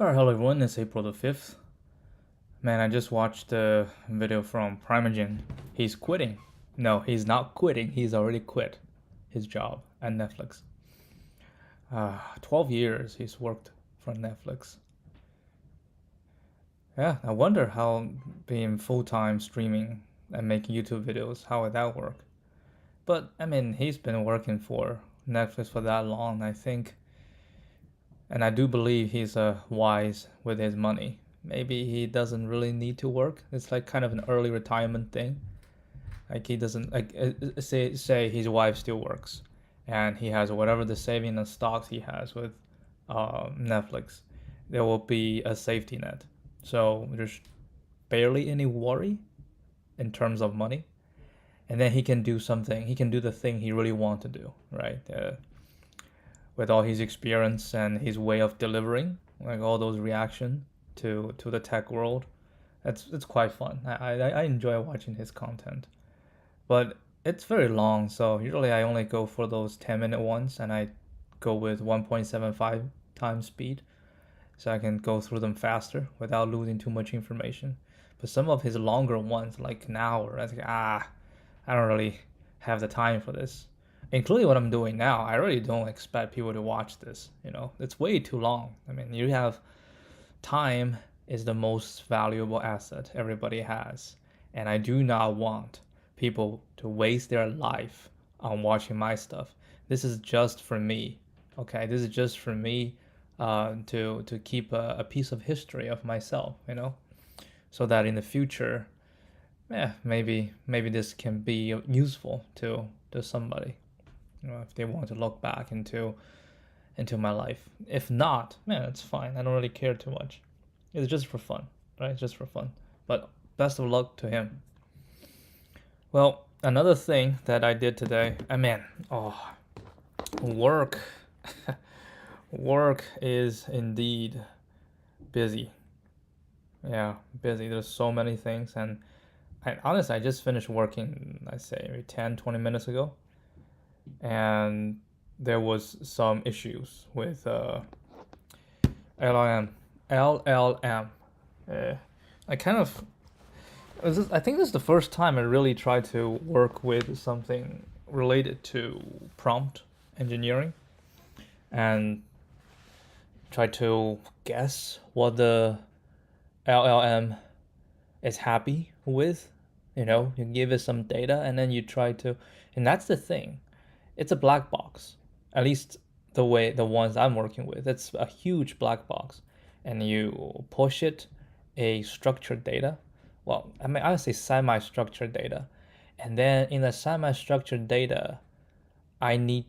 Alright, hello everyone, it's April the 5th. Man, I just watched a video from Primogen. He's quitting. No, he's not quitting, he's already quit his job at Netflix. 12 years he's worked for Netflix. Yeah, I wonder how being full-time streaming and making YouTube videos, how would that work? But, I mean, he's been working for Netflix for that long, I think. And I do believe he's wise with his money. Maybe he doesn't really need to work. It's like kind of an early retirement thing. Like he doesn't like say his wife still works, and he has whatever the saving and stocks he has with Netflix. There will be a safety net. So there's barely any worry in terms of money, and then he can do something. He can do the thing he really wants to do, right? With all his experience and his way of delivering, like all those reaction to the tech world. It's quite fun. I enjoy watching his content, but it's very long. So usually I only go for those 10-minute ones, and I go with 1.75 times speed, so I can go through them faster without losing too much information. But some of his longer ones, like an hour, I think I don't really have the time for this. Including what I'm doing now, I really don't expect people to watch this. It's way too long. I mean, you have time is the most valuable asset everybody has. And I do not want people to waste their life on watching my stuff. This is just for me. Okay, this is just for me to keep a piece of history of myself, so that in the future, yeah, maybe this can be useful to somebody, if they want to look back into my life. If not, man, it's fine. I don't really care too much. It's just for fun, right? It's just for fun. But best of luck to him. Well, another thing that I did today, work. Work is indeed busy. Yeah, busy. There's so many things. And honestly, I just finished working, I say, maybe 10, 20 minutes ago. And there was some issues with LLM. LLM. Uh, I kind of, I think this is the first time I really tried to work with something related to prompt engineering and try to guess what the LLM is happy with. You give it some data and then you try to, and that's the thing. It's a black box. At least the ones I'm working with, it's a huge black box, and you push it a structured data. Well, I would say semi-structured data, and then in the semi-structured data, I need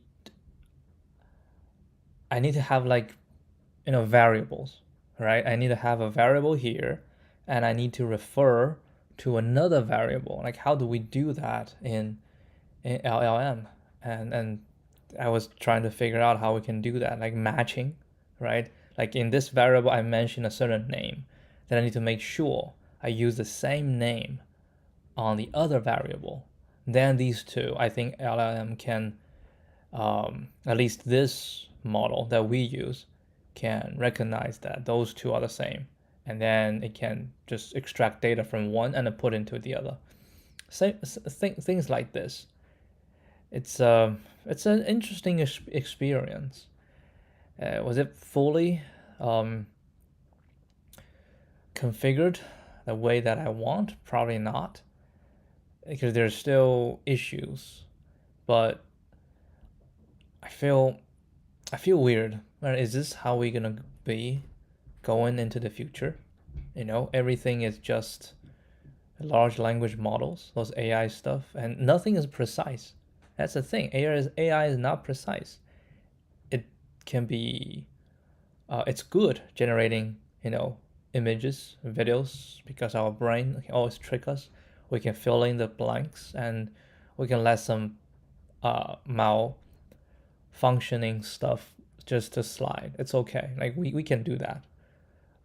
to have like variables, right? I need to have a variable here, and I need to refer to another variable. Like how do we do that in LLM? And I was trying to figure out how we can do that, like matching, right? Like in this variable, I mentioned a certain name. Then I need to make sure I use the same name on the other variable. Then these two, I think LLM can, at least this model that we use, can recognize that those two are the same. And then it can just extract data from one and then put into the other. Things like this. It's an interesting experience. Was it fully configured the way that I want? Probably not, because there's still issues. But I feel weird. Is this how we're gonna be going into the future? Everything is just large language models, those AI stuff, and nothing is precise. That's the thing. AI is not precise. It can be, it's good generating, images, videos, because our brain can always trick us. We can fill in the blanks, and we can let some malfunctioning stuff just to slide. It's okay. Like we can do that.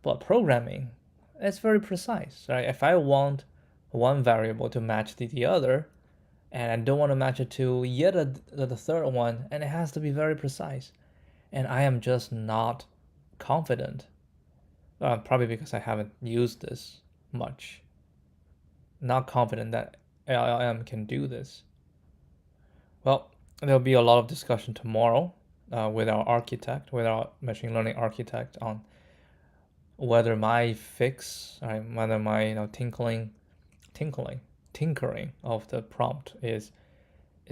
But programming, it's very precise, right? If I want one variable to match the other, and I don't want to match it to yet the third one, and it has to be very precise. And I am just not confident Probably because I haven't used this much. Not confident that LLM can do this. Well, there'll be a lot of discussion tomorrow with our architect, with our machine learning architect, on whether my fix, whether my tinkering of the prompt is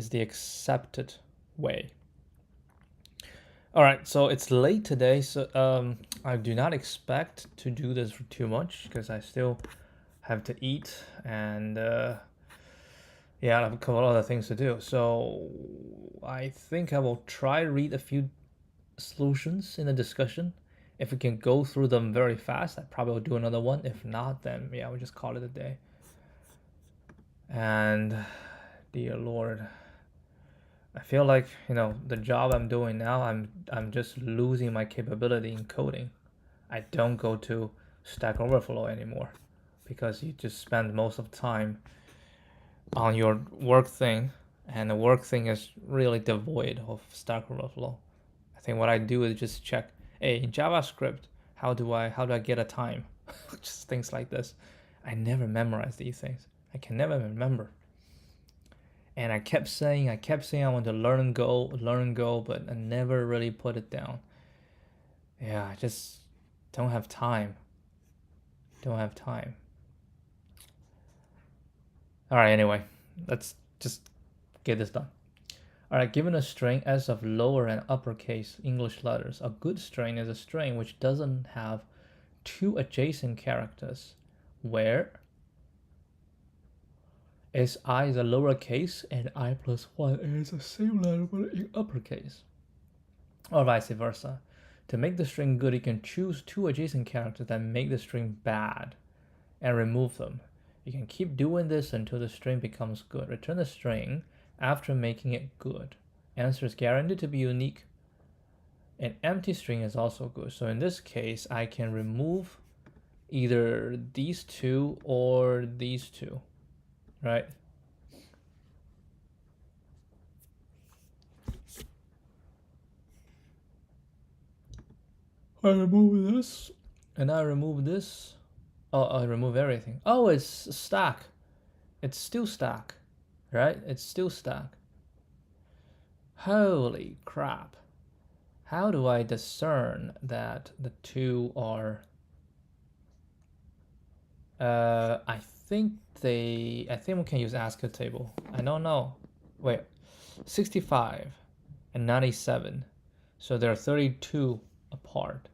the accepted way. All right, so it's late today, so I do not expect to do this for too much because I still have to eat and yeah, I have a couple other things to do. So I think I will try to read a few solutions in the discussion. If we can go through them very fast, I probably will do another one. If not, then yeah, we'll just call it a day. And dear Lord, I feel like the job I'm doing now, I'm just losing my capability in coding. I don't go to Stack Overflow anymore because you just spend most of the time on your work thing, and the work thing is really devoid of Stack Overflow. I think what I do is just check, hey, in JavaScript, how do I get a time? Just things like this. I never memorize these things. I can never remember. And I kept saying I want to learn Go, but I never really put it down. Yeah, I just don't have time. All right, anyway, let's just get this done. All right, given a string S of lower and uppercase English letters, a good string is a string which doesn't have two adjacent characters, where is I is a lowercase and I plus 1 is the same letter but in uppercase, or vice versa. To make the string good, you can choose two adjacent characters that make the string bad and remove them. You can keep doing this until the string becomes good. Return the string after making it good. Answer is guaranteed to be unique. An empty string is also good. So in this case, I can remove either these two or these two, right? I remove this, and I remove this. Oh, I remove everything. Oh, it's stack. It's still stack, right? It's still stack. Holy crap. How do I discern that the two are... I think we can use ASCII table. I don't know. Wait, 65 and 97. So they're 32 apart.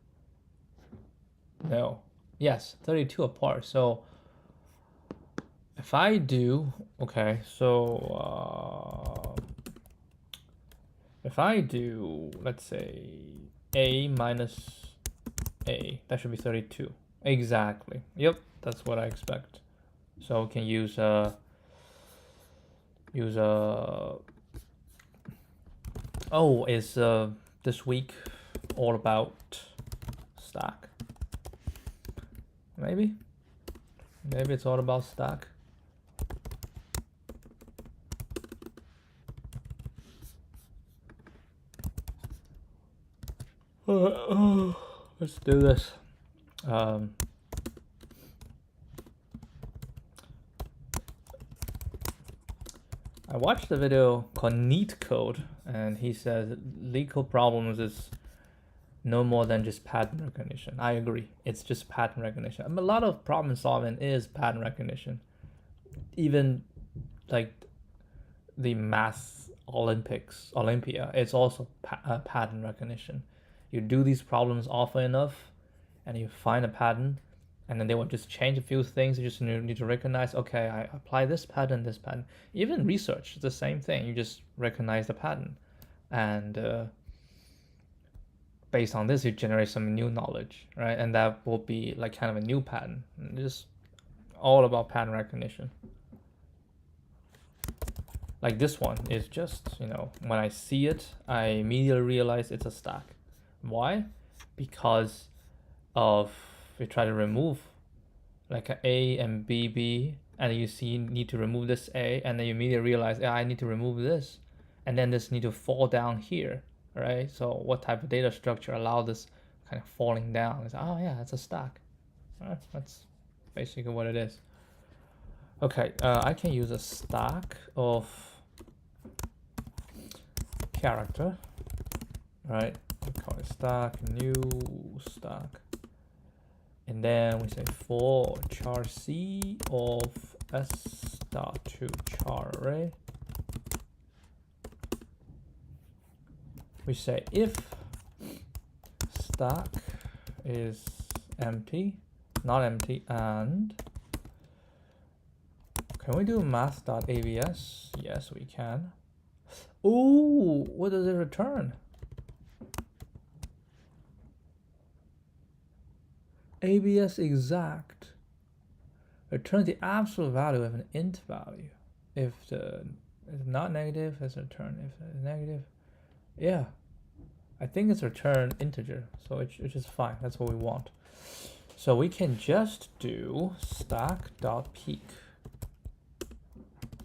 No. Yes, 32 apart. So if I do, okay, so if I do, let's say A minus A, that should be 32. Exactly. Yep, that's what I expect. So we can use oh, is this week all about stack? Maybe it's all about stack. Let's do this. I watched a video called LeetCode, and he says LeetCode problems is no more than just pattern recognition. I agree. It's just pattern recognition. I mean, a lot of problem solving is pattern recognition. Even like the math Olympia, it's also pattern recognition. You do these problems often enough, and you find a pattern, and then they will just change a few things. You just need to recognize, okay, I apply this pattern. Even research, it's the same thing. You just recognize the pattern, and based on this, you generate some new knowledge, right? And that will be like kind of a new pattern. It's just all about pattern recognition. Like this one is just, when I see it, I immediately realize it's a stack. Why? Because of, we try to remove like a A and B, and you need to remove this A, and then you immediately realize, I need to remove this, and then this need to fall down here, right? So what type of data structure allow this kind of falling down? It's, oh yeah, it's a stack. That's basically what it is. Okay, I can use a stack of character, right? We call it stack, new stack. And then we say for char c of s dot to char array. We say if stack is empty, not empty, and can we do math.abs? Yes, we can. Ooh, what does it return? ABS exact returns the absolute value of an int value. If it's not negative, it's return. If it's negative, yeah, I think it's return integer, so it's just fine. That's what we want. So we can just do stack.peak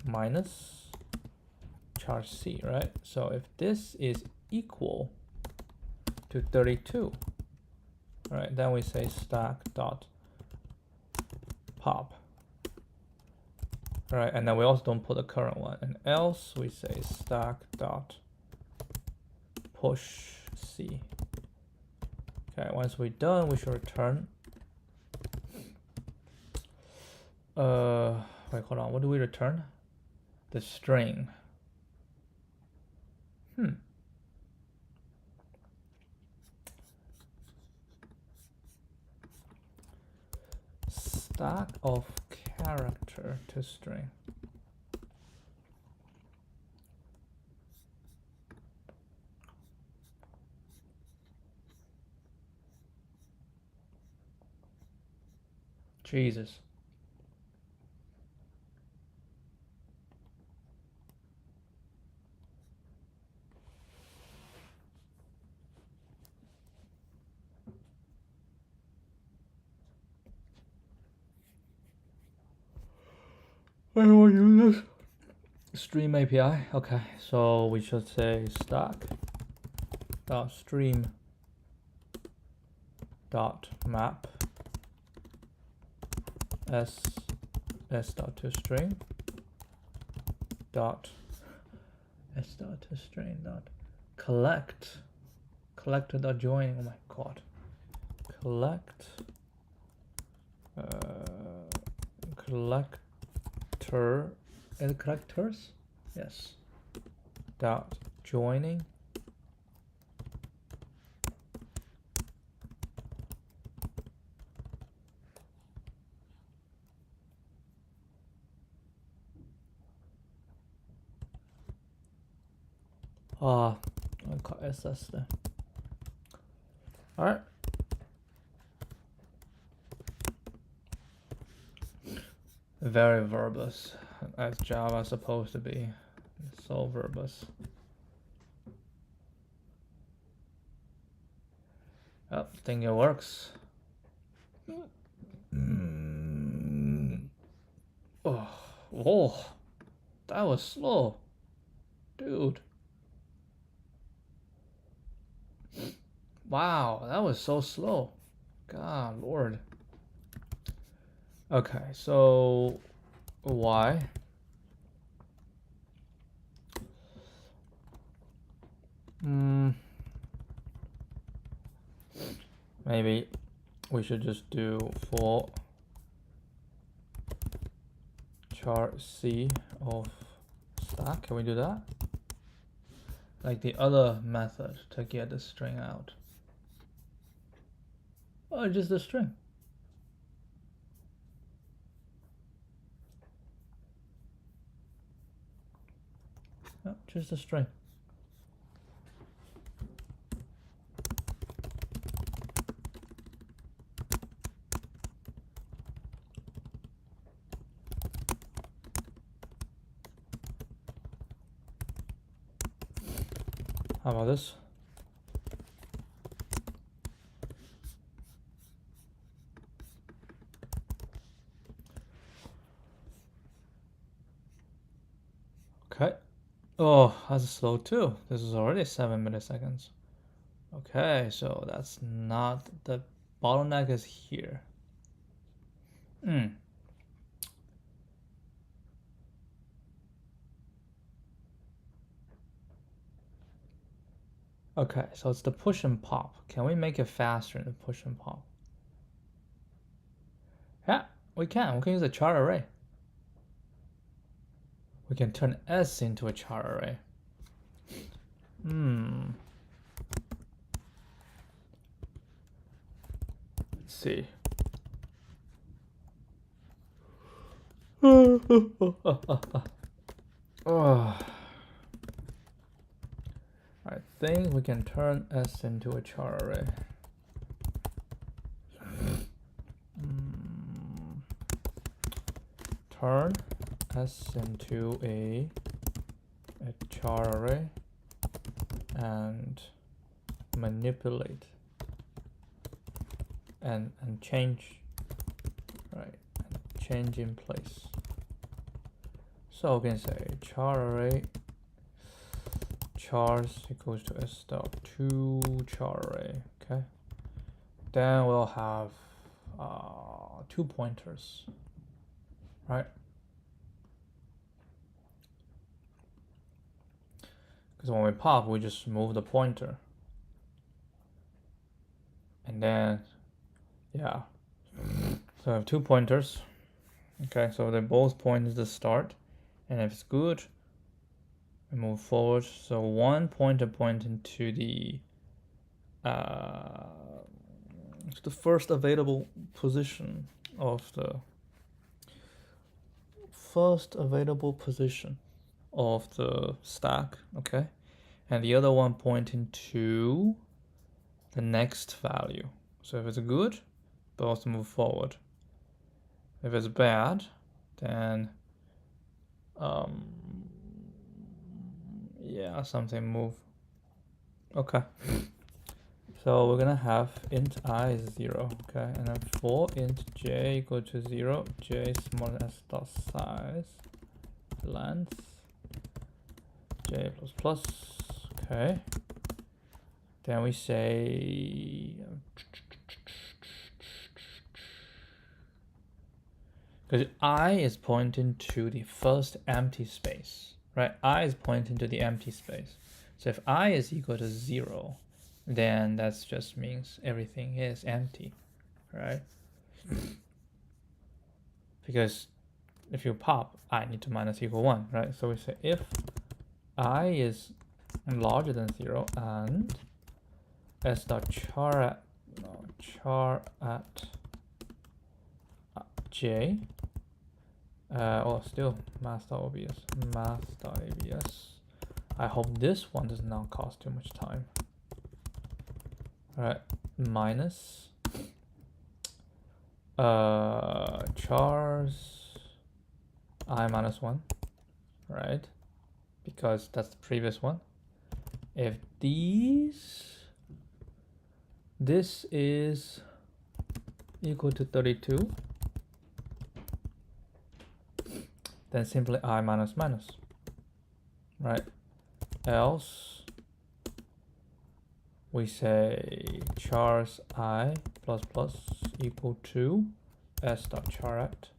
minus char c, right? So if this is equal to 32, right, then we say stack.pop. Right, and then we also don't put the current one, and else we say stack.push c. Okay, once we're done, we should return. Wait, hold on. What do we return? The string. Stack of character to string. Jesus. I will use this. Stream API. Okay, so we should say stack dot stream dot map s dot to string dot s dot to string dot collect collector dot join. Oh my god, collect collector and collectors, yes, dot joining I'll call SS there. All right. Very verbose, as Java supposed to be. So verbose. Oh, I think it works. Oh, that was slow, dude. Wow, that was so slow. God, Lord. Okay, so why? Maybe we should just do for char c of stack. Can we do that? Like the other method to get the string out. Oh, just the string. Oh, just a string. How about this? Okay. Oh, that's slow too. This is already 7 milliseconds. Okay, so that's not the bottleneck is here. Okay, so it's the push and pop. Can we make it faster than push and pop? Yeah, we can. We can use a char array. We can turn S into a char array. Let's see. Oh. I think we can turn S into a char array. Turn S into a char array and manipulate and change, right, and change in place. So we can say char array chars equals to S dot 2 char array. Okay, then we'll have 2 pointers, right? Because when we pop, we just move the pointer, and then yeah, so I have 2 pointers. Okay, so they both point to the start, and if it's good, we move forward. So one pointer pointing to the first available position of the stack, okay, and the other one pointing to the next value. So if it's good, both move forward. If it's bad, then yeah, something move. Okay, so we're gonna have int I is 0, okay, and then for int j equal to 0, j smaller than s dot size length j plus plus. Okay, then we say because I is pointing to the first empty space, right? I is pointing to the empty space. So if I is equal to 0, then that just means everything is empty, right? Because if you pop, I need to minus equal 1, right? So we say if I is larger than 0 and s dot char at j, still math.abs. I hope this one does not cost too much time. All right, minus chars I minus 1, right? Because that's the previous one. If this is equal to 32, then simply I minus minus, right? Else we say chars I plus plus equal to s dot char at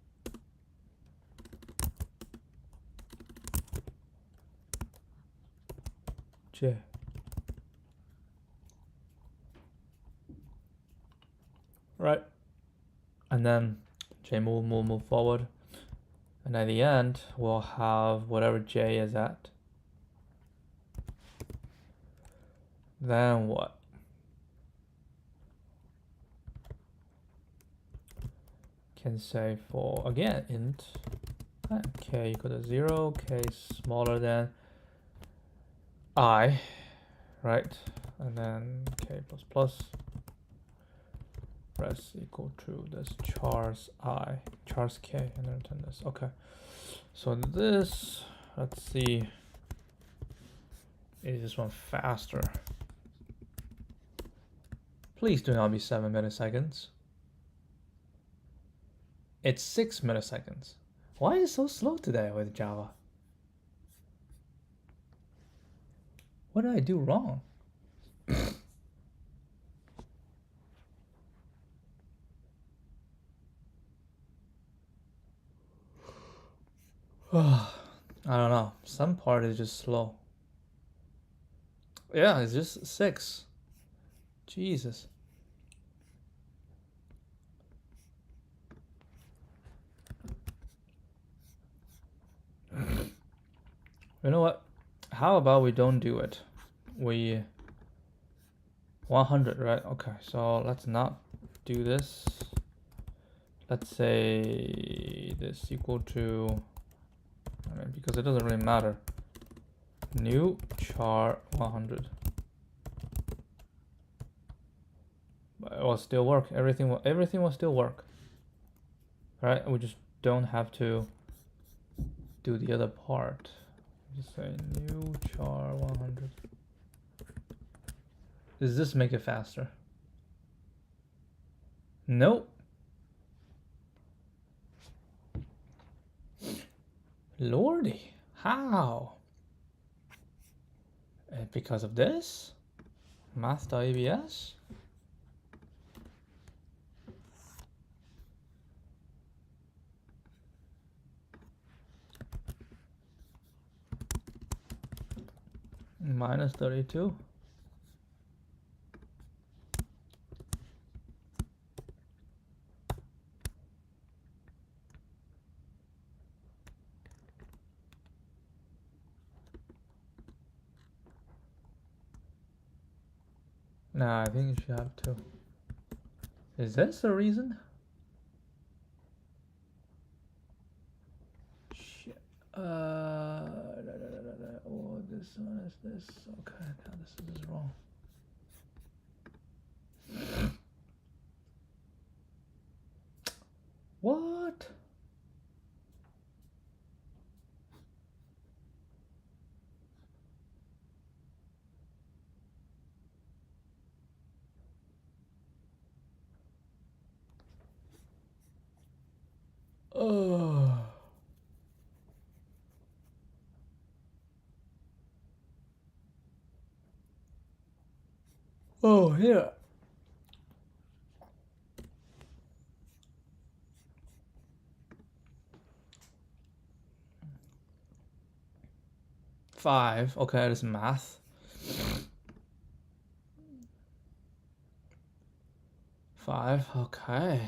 j. Right, and then j move forward, and at the end we'll have whatever j is at. Then what? Can say for again int k equal to 0, k smaller than I, right? And then k plus plus press equal to this chars k, and then return this. Okay, so this, let's see, is this one faster? Please do not be 7 milliseconds. It's 6 milliseconds. Why is it so slow today with Java? What did I do wrong? I don't know. Some part is just slow. Yeah, it's just 6. Jesus. You know what? How about we don't do it? We 100, right? Okay, so let's not do this. Let's say this equal to, I mean, because it doesn't really matter. New char 100. But it will still work. Everything will still work. Right? We just don't have to do the other part. Just say new char 100. Does this make it faster? Nope. Lordy, how? Because of this? Math.abs? Minus 32. Nah, I think you should have to. Is this the reason? Shit. Oh, this one is this. Okay, now this is wrong. What? Oh. Oh, here. Five. Okay, that is math. 5. Okay.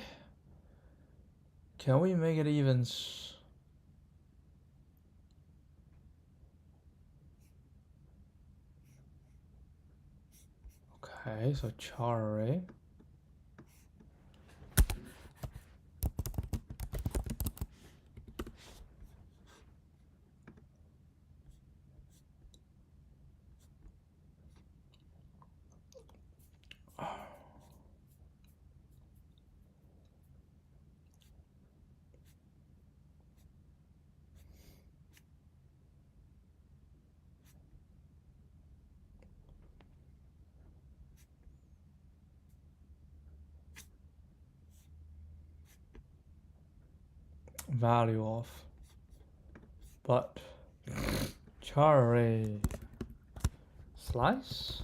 Can we make it even? Okay, so char array. Value of, but char array slice.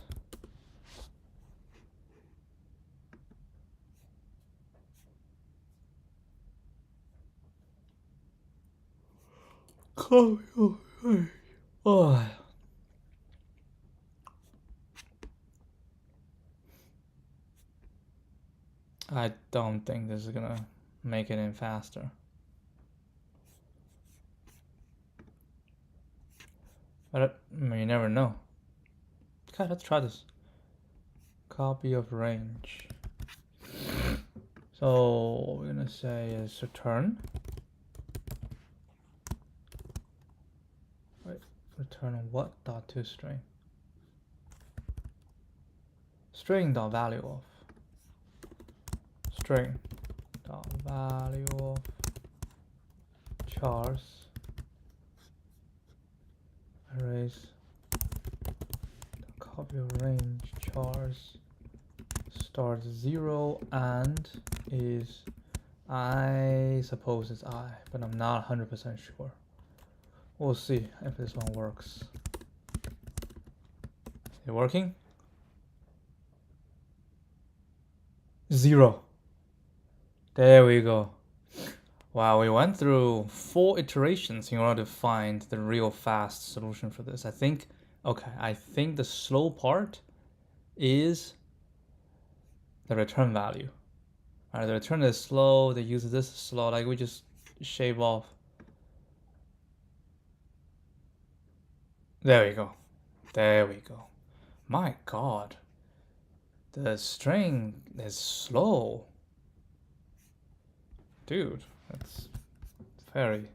Oh. I don't think this is gonna make it any faster. But you never know. Okay, let's try this. Copy of range. So what we're gonna say is return. Wait, return what dot to string? String dot value of. String dot value of chars arrays copy of range chars starts 0 and is, I suppose it's I, but I'm not 100% sure. We'll see if this one works. Is it working? 0. There we go. Wow, we went through 4 iterations in order to find the real fast solution for this. I think the slow part is the return value. Alright, the return is slow, the use of this is slow, like we just shave off. There we go. There we go. My god. The string is slow. Dude, that's very,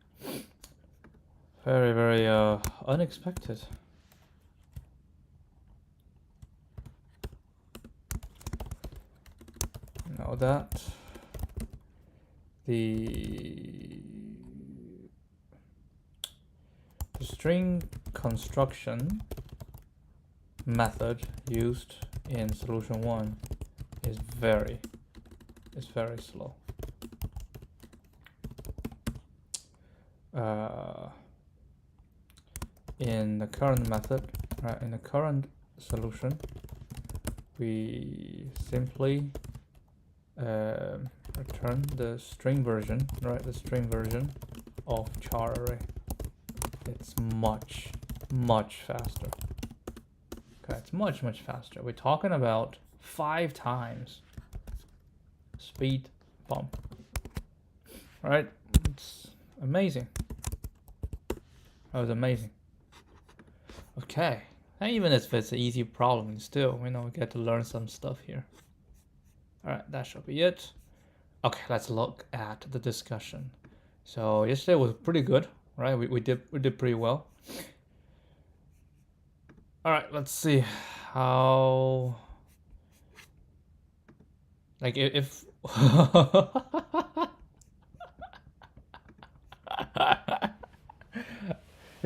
very, very unexpected. Now that the string construction method used in solution 1 is very slow. In the current method, right, in the current solution, we simply return the string version, right, the string version of char array. It's much faster. Okay, it's much faster. We're talking about 5 times speed bump. Right? It's amazing. That was amazing. Okay. And even if it's an easy problem, still, we get to learn some stuff here. Alright, that should be it. Okay, let's look at the discussion. So yesterday was pretty good, right? We did pretty well. Alright, let's see how, like, if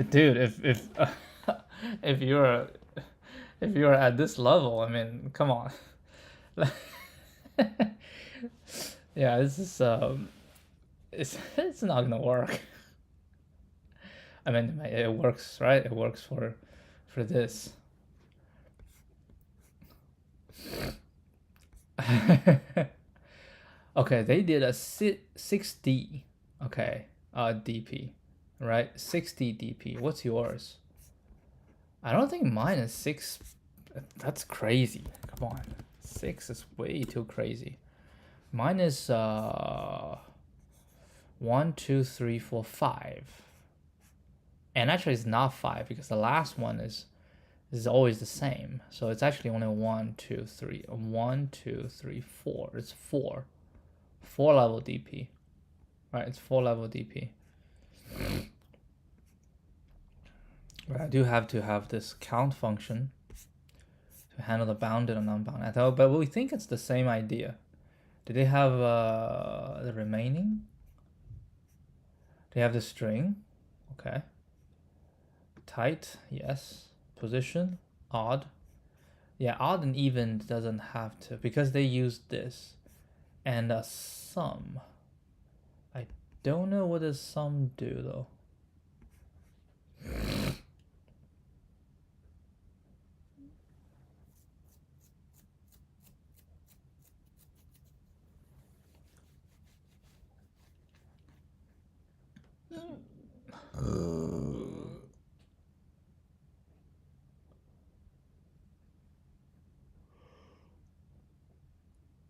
dude, if you're at this level, I mean, come on. Yeah, this is it's not gonna work. I mean, it works, right? It works for this. Okay, they did a 60, okay, DP, right? 60 DP. What's yours? I don't think mine is 6. That's crazy. Come on, 6 is way too crazy. Mine is 1, 2, 3, 4, 5. And actually, it's not 5 because the last one is always the same. So it's actually only 1, 2, 3. 1, 2, 3, 4. It's 4. 4 level DP. Right, it's 4 level DP. Right, I do have to have this count function to handle the bounded and unbounded. But we think it's the same idea. Do they have the remaining? They have the string. Okay. Tight, yes. Position, odd. Yeah, odd and even doesn't have to, because they use this. And a sum. I don't know what does sum do though.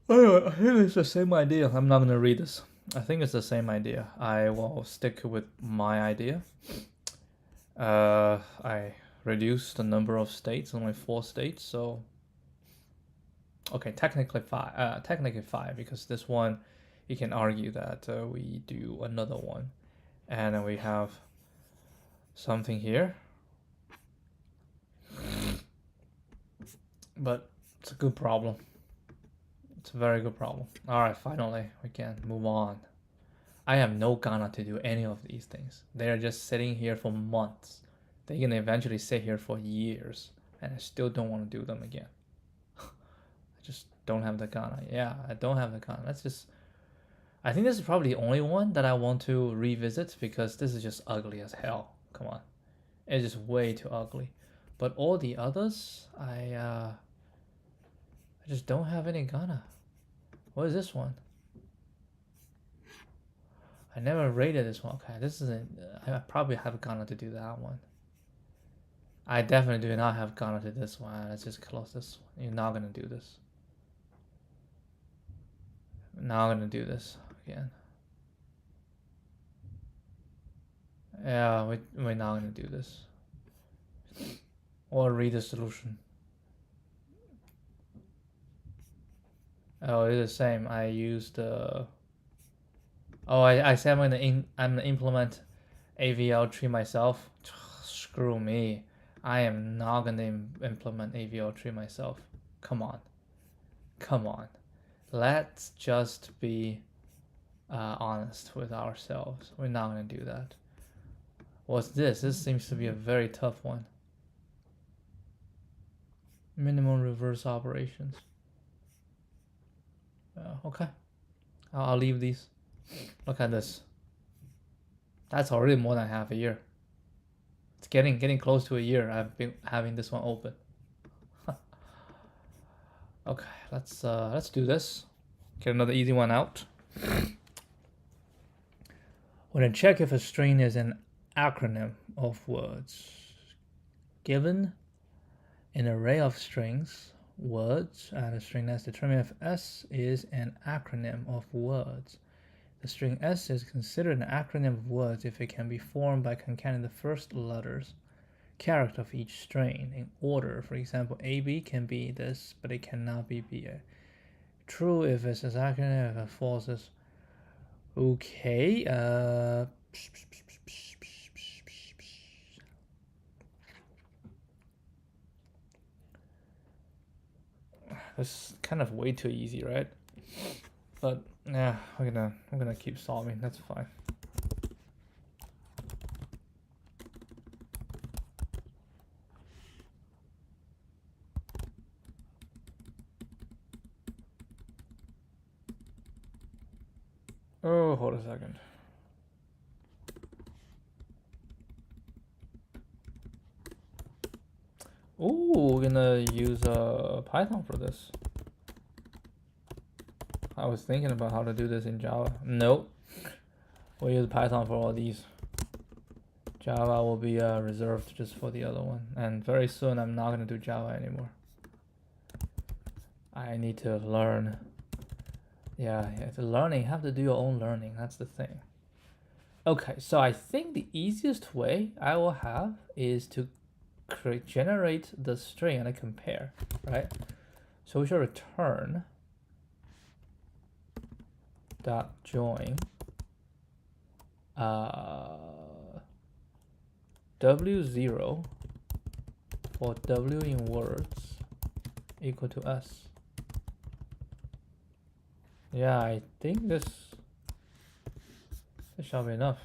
Anyway, I think it's the same idea. I'm not gonna read this. I think it's the same idea. I will stick with my idea. I reduced the number of states, only 4 states, so okay, technically 5. Technically 5 because this one, you can argue that we do another one, and then we have something here. But it's a good problem. It's a very good problem. Alright, finally, we can move on. I have no gana to do any of these things. They are just sitting here for months. They can eventually sit here for years, and I still don't want to do them again. I just don't have the gana. Yeah, I don't have the gana. That's just... I think this is probably the only one that I want to revisit because this is just ugly as hell. Come on. It's just way too ugly. But all the others, I just don't have any gana. What is this one? I never rated this one. Okay, this isn't. I probably have Ghana to do that one. I definitely do not have Ghana to this one. Let's just close this one. You're not gonna do this. Not gonna do this again. Yeah, we're not gonna do this. Or read the solution. Oh, it's the same. I used the. Oh, I said I'm gonna implement AVL tree myself. Screw me. I am not gonna implement AVL tree myself. Come on. Come on. Let's just be honest with ourselves. We're not gonna do that. What's this? This seems to be a very tough one. Minimum reverse operations. Okay. I'll leave these. Look at this. That's already more than half a year. It's getting close to a year. I've been having this one open. Okay, let's do this. Get another easy one out. When I check if a string is an acronym of words, given an array of strings, words, and a string s, determine if s is an acronym of words. The string s is considered an acronym of words if it can be formed by concatenating the first letters, character of each string in order. For example, AB can be this, but it cannot be BA. True if it's an acronym, if it false is okay. This is kind of way too easy, right? But yeah, I'm gonna keep solving. That's fine. Oh, hold a second. Oh, we're gonna use Python for this. I was thinking about how to do this in Java. Nope. We'll use Python for all these. Java will be reserved just for the other one. And very soon I'm not gonna do Java anymore. I need to learn. Yeah, the learning, you have to do your own learning. That's the thing. Okay, so I think the easiest way I will have is to generate the string and I compare, right? So we should return dot join w0 for w in words equal to s. Yeah, I think this shall be enough.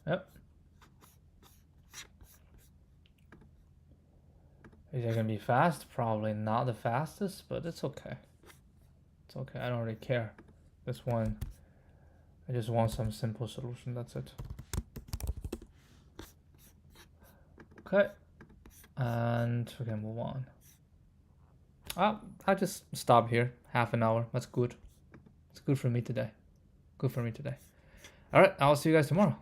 Yep. Is it gonna be fast? Probably not the fastest, but it's okay. It's okay. I don't really care. This one, I just want some simple solution. That's it. Okay, and we can move on. I'll just stop here. Half an hour. That's good. It's good for me today. Good for me today. All right. I'll see you guys tomorrow.